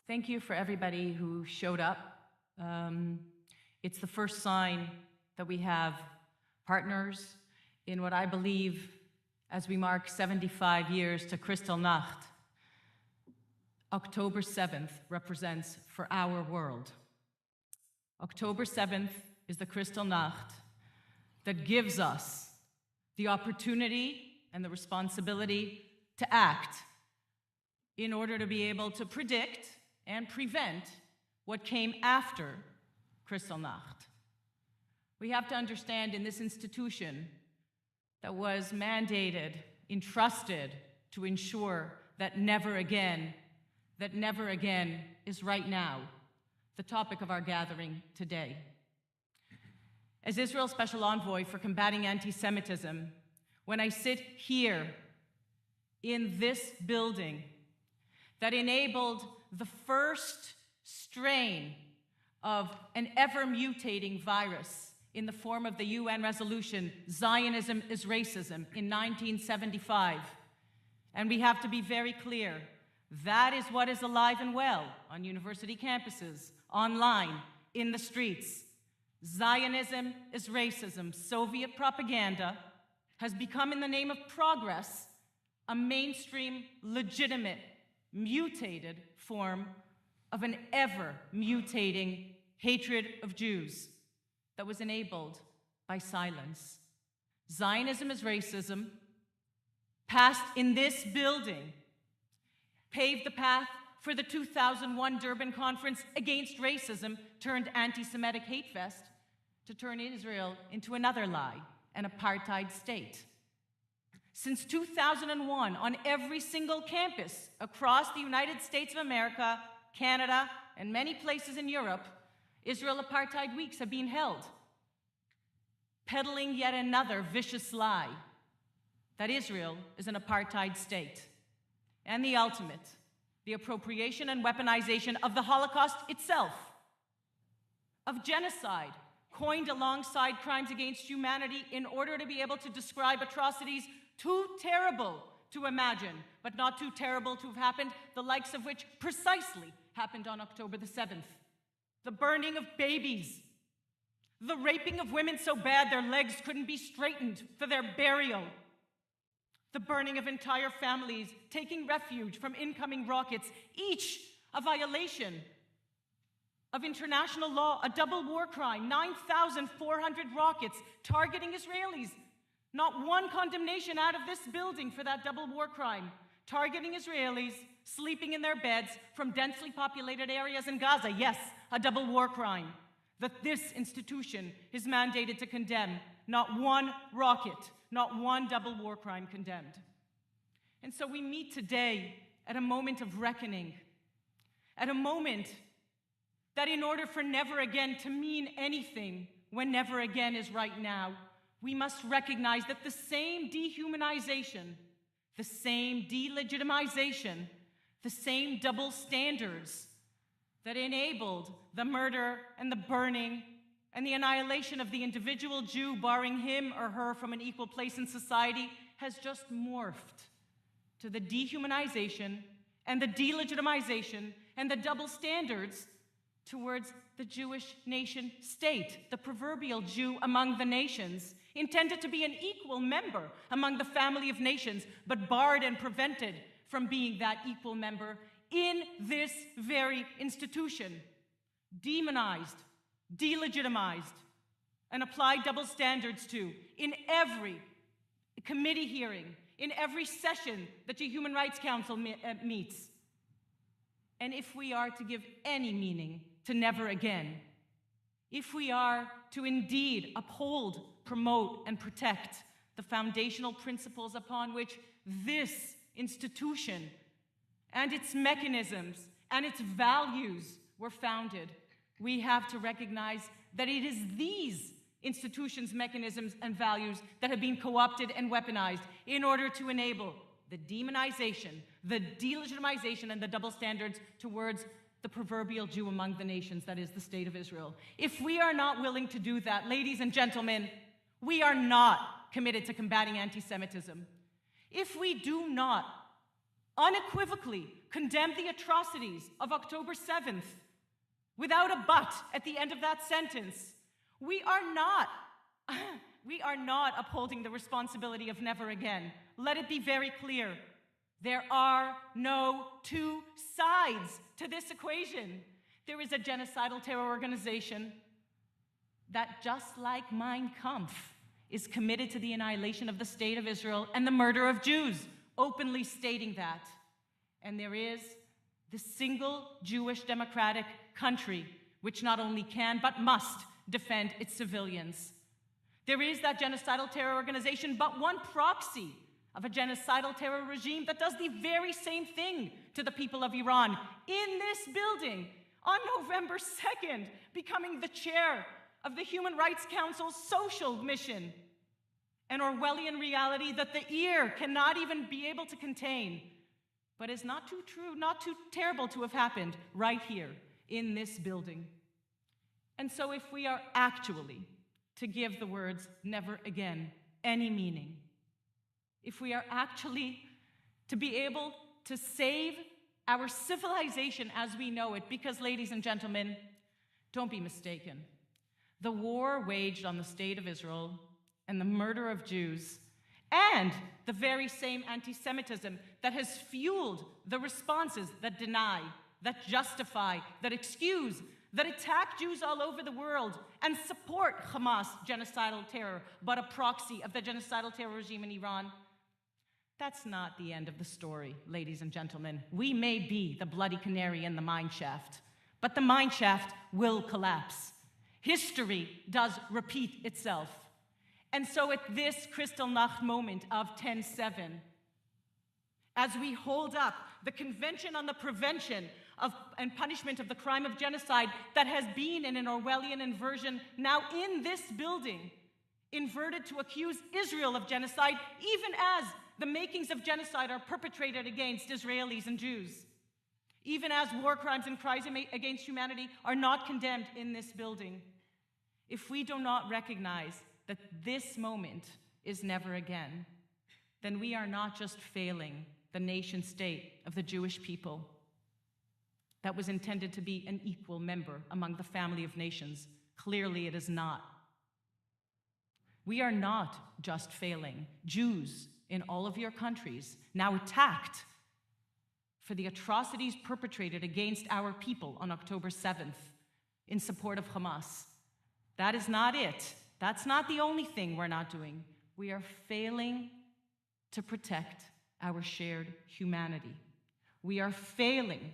Thank you for everybody who showed up. It's the first sign that we have partners in what I believe, as we mark 75 years to Kristallnacht, October 7th represents for our world. October 7th is the Kristallnacht that gives us the opportunity and the responsibility to act in order to be able to predict and prevent what came after Kristallnacht. We have to understand in this institution that was mandated, entrusted to ensure that never again is right now the topic of our gathering today. As Israel's Special Envoy for combating anti-Semitism, when I sit here in this building that enabled the first strain of an ever-mutating virus in the form of the UN resolution, Zionism is Racism, in 1975. And we have to be very clear, that is what is alive and well on university campuses, online, in the streets. Zionism is racism. Soviet propaganda has become, in the name of progress, a mainstream, legitimate, mutated form of an ever-mutating hatred of Jews that was enabled by silence. Zionism is racism, passed in this building, paved the path for the 2001 Durban Conference against racism, turned anti-Semitic hate fest to turn Israel into another lie, an apartheid state. Since 2001, on every single campus across the United States of America, Canada, and many places in Europe, Israel Apartheid Weeks have been held, peddling yet another vicious lie that Israel is an apartheid state. And the ultimate, the appropriation and weaponization of the Holocaust itself, of genocide, coined alongside crimes against humanity in order to be able to describe atrocities too terrible to imagine, but not too terrible to have happened, the likes of which precisely happened on October the 7th. The burning of babies, the raping of women so bad their legs couldn't be straightened for their burial, the burning of entire families, taking refuge from incoming rockets, each a violation of international law, a double war crime, 9,400 rockets targeting Israelis. Not one condemnation out of this building for that double war crime, targeting Israelis sleeping in their beds from densely populated areas in Gaza. Yes, a double war crime that this institution is mandated to condemn. Not one rocket, not one double war crime condemned. And so we meet today at a moment of reckoning, at a moment that in order for never again to mean anything when never again is right now, we must recognize that the same dehumanization, the same delegitimization, the same double standards that enabled the murder and the burning and the annihilation of the individual Jew, barring him or her from an equal place in society, has just morphed to the dehumanization and the delegitimization and the double standards towards the Jewish nation state, the proverbial Jew among the nations, intended to be an equal member among the family of nations, but barred and prevented from being that equal member in this very institution, demonized, delegitimized, and applied double standards to in every committee hearing, in every session that the Human Rights Council meets. And if we are to give any meaning to never again, if we are to indeed uphold, promote, and protect the foundational principles upon which this institution and its mechanisms and its values were founded, we have to recognize that it is these institutions, mechanisms, and values that have been co-opted and weaponized in order to enable the demonization, the delegitimization, and the double standards towards the proverbial Jew among the nations, that is the state of Israel. If we are not willing to do that, ladies and gentlemen, we are not committed to combating anti-Semitism. If we do not unequivocally condemn the atrocities of October 7th, without a but at the end of that sentence, we are not upholding the responsibility of never again. Let it be very clear. There are no two sides to this equation. There is a genocidal terror organization that, just like Mein Kampf, is committed to the annihilation of the State of Israel and the murder of Jews, openly stating that. And there is the single Jewish democratic country which not only can but must defend its civilians. There is that genocidal terror organization, but one proxy of a genocidal terror regime that does the very same thing to the people of Iran in this building on November 2nd, becoming the chair of the Human Rights Council's social mission, an Orwellian reality that the ear cannot even be able to contain, but is not too true, not too terrible to have happened right here in this building. And so if we are actually to give the words never again any meaning, if we are actually to be able to save our civilization as we know it, because, ladies and gentlemen, don't be mistaken, the war waged on the State of Israel and the murder of Jews and the very same anti-Semitism that has fueled the responses that deny, that justify, that excuse, that attack Jews all over the world and support Hamas genocidal terror, but a proxy of the genocidal terror regime in Iran. That's not the end of the story, ladies and gentlemen. We may be the bloody canary in the mine shaft, but the mine shaft will collapse. History does repeat itself. And so at this Kristallnacht moment of 10/7, as we hold up the Convention on the Prevention of and Punishment of the Crime of Genocide that has been in an Orwellian inversion now in this building, inverted to accuse Israel of genocide, even as the makings of genocide are perpetrated against Israelis and Jews, even as war crimes and crimes against humanity are not condemned in this building. If we do not recognize that this moment is never again, then we are not just failing the nation state of the Jewish people that was intended to be an equal member among the family of nations. Clearly it is not. We are not just failing Jews in all of your countries, now attacked for the atrocities perpetrated against our people on October 7th in support of Hamas. That is not it. That's not the only thing we're not doing. We are failing to protect our shared humanity. We are failing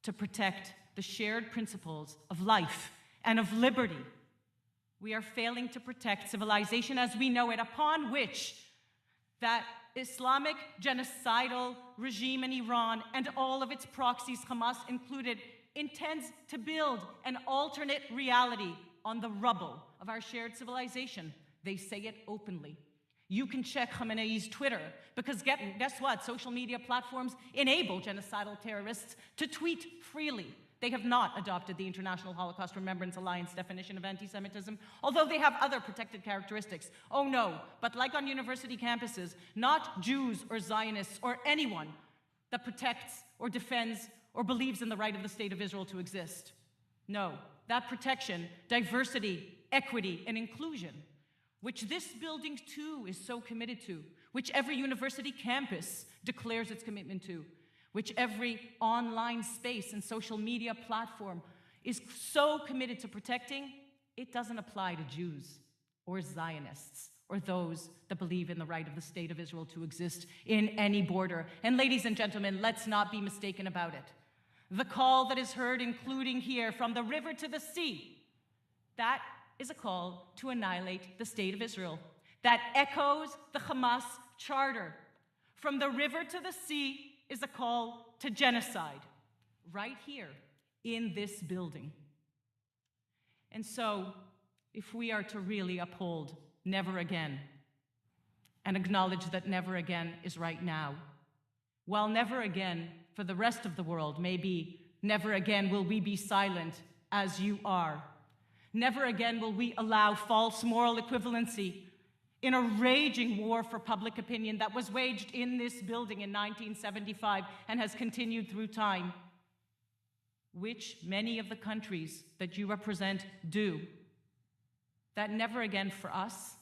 to protect the shared principles of life and of liberty. We are failing to protect civilization as we know it, upon which that Islamic genocidal regime in Iran and all of its proxies, Hamas included, intends to build an alternate reality on the rubble of our shared civilization. They say it openly. You can check Khamenei's Twitter, because guess what? Social media platforms enable genocidal terrorists to tweet freely. They have not adopted the International Holocaust Remembrance Alliance definition of anti-Semitism, although they have other protected characteristics. Oh no, but like on university campuses, not Jews or Zionists or anyone that protects or defends or believes in the right of the State of Israel to exist. No, that protection, diversity, equity, and inclusion, which this building too is so committed to, which every university campus declares its commitment to, which every online space and social media platform is so committed to protecting, it doesn't apply to Jews or Zionists or those that believe in the right of the State of Israel to exist in any border. And ladies and gentlemen, let's not be mistaken about it. The call that is heard, including here, from the river to the sea, that is a call to annihilate the State of Israel. That echoes the Hamas charter. From the river to the sea is a call to genocide, right here in this building. And so, if we are to really uphold never again and acknowledge that never again is right now, while never again for the rest of the world may be never again will we be silent as you are, never again will we allow false moral equivalency in a raging war for public opinion that was waged in this building in 1975 and has continued through time, which many of the countries that you represent do, that never again for us,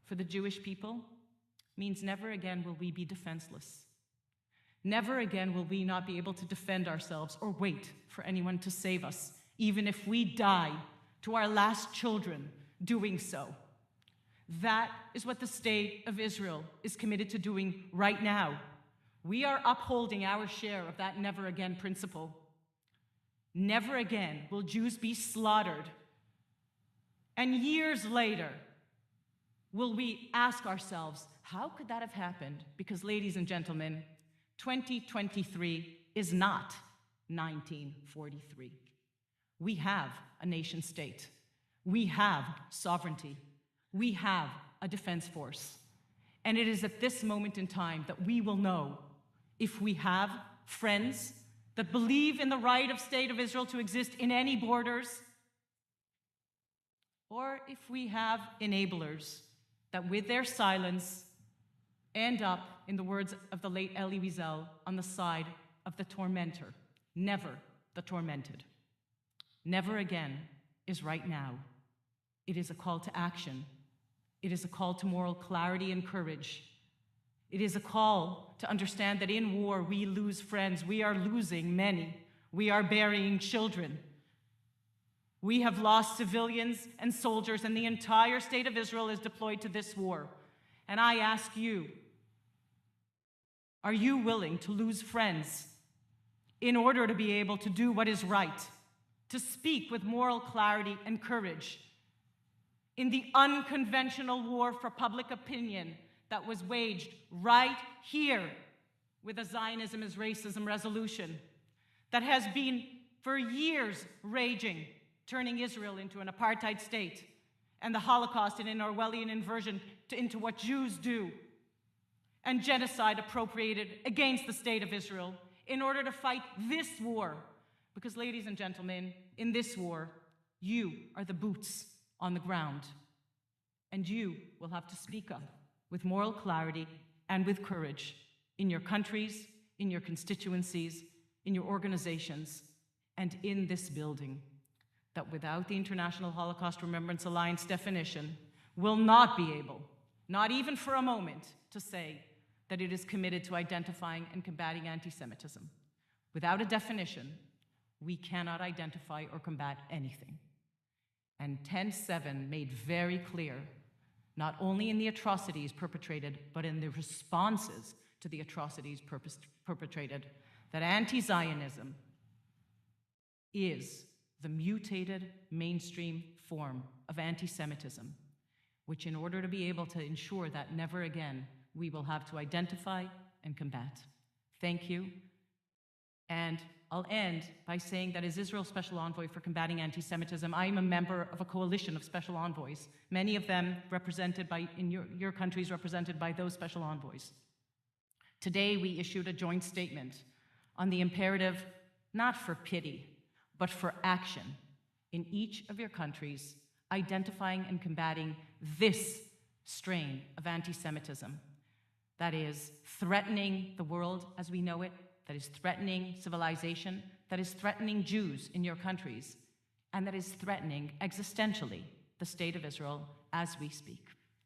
for the Jewish people, means never again will we be defenseless. Never again will we not be able to defend ourselves or wait for anyone to save us, even if we die to our last children doing so. That is what the state of Israel is committed to doing right now. We are upholding our share of that never again principle. Never again will Jews be slaughtered. And years later, will we ask ourselves, how could that have happened? Because, ladies and gentlemen, 2023 is not 1943. We have a nation state. We have sovereignty. We have a defense force. And it is at this moment in time that we will know if we have friends that believe in the right of State of Israel to exist in any borders, or if we have enablers that with their silence end up, in the words of the late Elie Wiesel, on the side of the tormentor, never the tormented. Never again is right now. It is a call to action. It is a call to moral clarity and courage. It is a call to understand that in war we lose friends. We are losing many. We are burying children. We have lost civilians and soldiers, and the entire state of Israel is deployed to this war. And I ask you, are you willing to lose friends in order to be able to do what is right, to speak with moral clarity and courage in the unconventional war for public opinion that was waged right here with a Zionism is racism resolution that has been for years raging, turning Israel into an apartheid state and the Holocaust in an Orwellian inversion into what Jews do, and genocide appropriated against the state of Israel in order to fight this war. Because, ladies and gentlemen, in this war, you are the boots on the ground. And you will have to speak up with moral clarity and with courage in your countries, in your constituencies, in your organizations, and in this building, that without the International Holocaust Remembrance Alliance definition, will not be able, not even for a moment, to say that it is committed to identifying and combating anti-Semitism. Without a definition, we cannot identify or combat anything. And 10-7 made very clear, not only in the atrocities perpetrated, but in the responses to the atrocities perpetrated, that anti-Zionism is the mutated mainstream form of anti-Semitism, which in order to be able to ensure that never again, we will have to identify and combat. Thank you. And I'll end by saying that as Israel's Special Envoy for Combating Anti-Semitism, I am a member of a coalition of special envoys, many of them represented by, in your countries, represented by those special envoys. Today, we issued a joint statement on the imperative, not for pity, but for action in each of your countries, identifying and combating this strain of anti-Semitism that is threatening the world as we know it, that is threatening civilization, that is threatening Jews in your countries, and that is threatening existentially the state of Israel as we speak.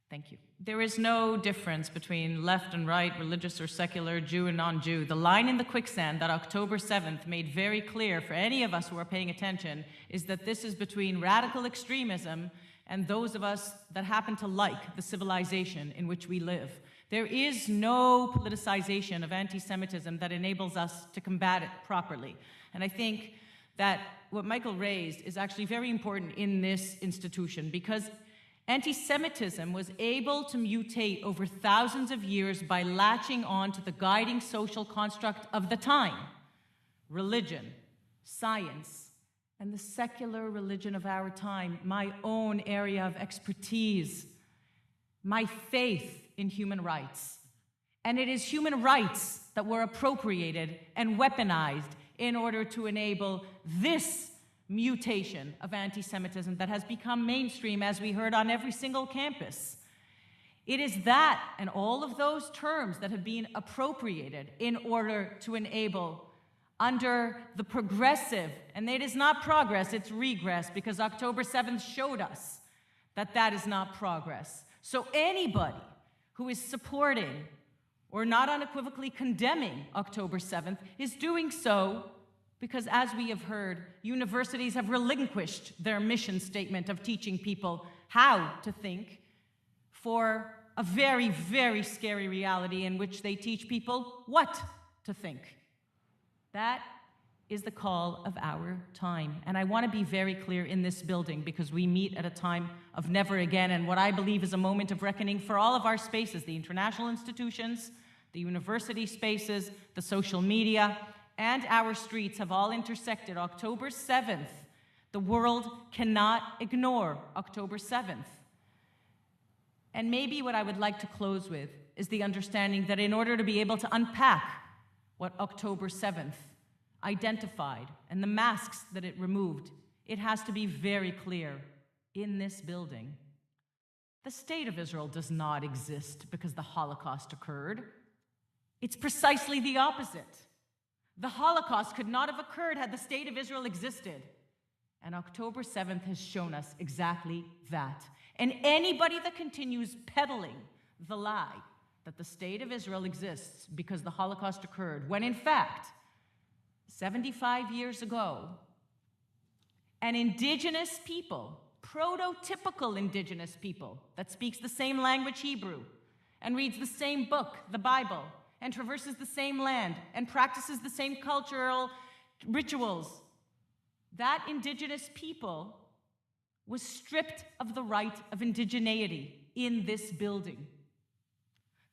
Thank you. There is no difference between left and right, religious or secular, Jew and non-Jew. The line in the quicksand that October 7th made very clear for any of us who are paying attention is that this is between radical extremism and those of us that happen to like the civilization in which we live. There is no politicization of anti-Semitism that enables us to combat it properly. And I think that what Michael raised is actually very important in this institution, because anti-Semitism was able to mutate over thousands of years by latching on to the guiding social construct of the time: religion, science, and the secular religion of our time, my own area of expertise, my faith in human rights. And it is human rights that were appropriated and weaponized in order to enable this mutation of anti-Semitism that has become mainstream, as we heard, on every single campus. It is that and all of those terms that have been appropriated in order to enable under the progressive, and it is not progress, it's regress, because October 7th showed us that that is not progress. So anybody who is supporting or not unequivocally condemning October 7th is doing so because, as we have heard, universities have relinquished their mission statement of teaching people how to think for a very, very scary reality in which they teach people what to think. That is the call of our time. And I want to be very clear in this building, because we meet at a time of never again, and what I believe is a moment of reckoning for all of our spaces, the international institutions, the university spaces, the social media, and our streets have all intersected. October 7th, the world cannot ignore October 7th. And maybe what I would like to close with is the understanding that in order to be able to unpack what October 7th identified and the masks that it removed, it has to be very clear in this building. The state of Israel does not exist because the Holocaust occurred. It's precisely the opposite. The Holocaust could not have occurred had the state of Israel existed. And October 7th has shown us exactly that. And anybody that continues peddling the lie that the state of Israel exists because the Holocaust occurred, when in fact, 75 years ago, an indigenous people, prototypical indigenous people that speaks the same language, Hebrew, and reads the same book, the Bible, and traverses the same land, and practices the same cultural rituals, that indigenous people was stripped of the right of indigeneity in this building.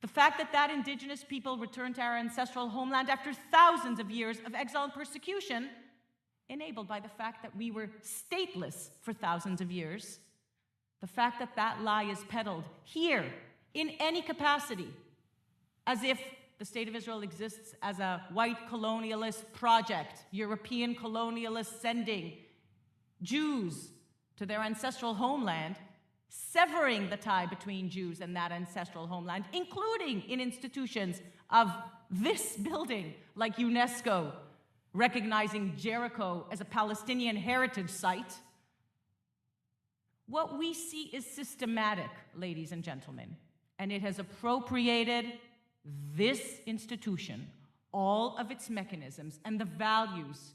The fact that that indigenous people returned to our ancestral homeland after thousands of years of exile and persecution, enabled by the fact that we were stateless for thousands of years, the fact that that lie is peddled here in any capacity, as if the state of Israel exists as a white colonialist project, European colonialists sending Jews to their ancestral homeland, severing the tie between Jews and that ancestral homeland, including in institutions of this building, like UNESCO, recognizing Jericho as a Palestinian heritage site. What we see is systematic, ladies and gentlemen, and it has appropriated this institution, all of its mechanisms, and the values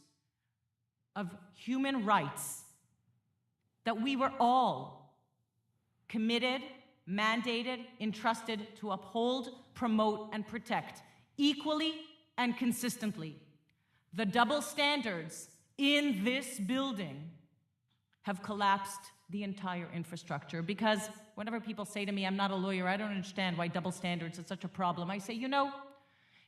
of human rights that we were all committed, mandated, entrusted to uphold, promote, and protect equally and consistently. The double standards in this building have collapsed the entire infrastructure, because whenever people say to me, I'm not a lawyer, I don't understand why double standards is such a problem, I say, you know,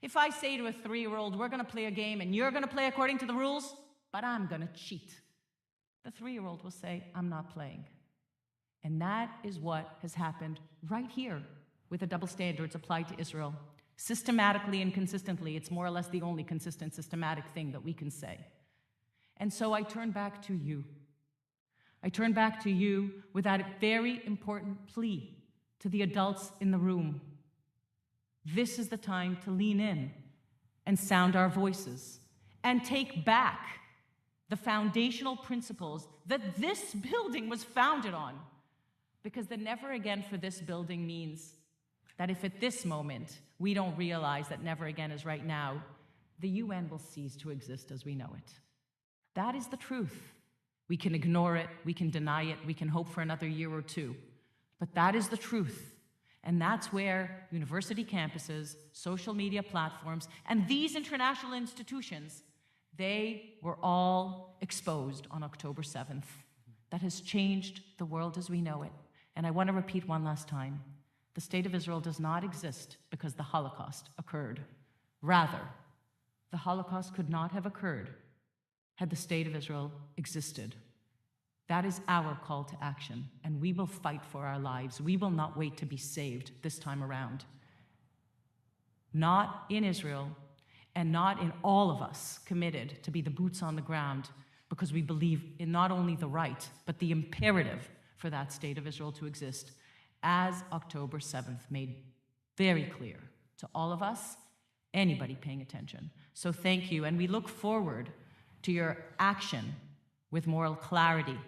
if I say to a 3-year-old, we're going to play a game and you're going to play according to the rules, but I'm going to cheat, the 3-year-old will say, I'm not playing. And that is what has happened right here with the double standards applied to Israel. Systematically and consistently, it's more or less the only consistent systematic thing that we can say. And so I turn back to you. I turn back to you with that very important plea to the adults in the room. This is the time to lean in and sound our voices and take back the foundational principles that this building was founded on. Because the never again for this building means that if at this moment we don't realize that never again is right now, the UN will cease to exist as we know it. That is the truth. We can ignore it, we can deny it, we can hope for another year or two, but that is the truth. And that's where university campuses, social media platforms, and these international institutions, they were all exposed on October 7th. That has changed the world as we know it. And I want to repeat one last time. The state of Israel does not exist because the Holocaust occurred. Rather, the Holocaust could not have occurred had the state of Israel existed. That is our call to action, and we will fight for our lives. We will not wait to be saved this time around. Not in Israel, and not in all of us committed to be the boots on the ground, because we believe in not only the right, but the imperative for that state of Israel to exist. as October 7th made very clear to all of us, anybody paying attention. So thank you, and we look forward to your action with moral clarity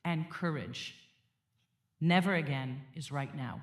and courage. Never again is right now.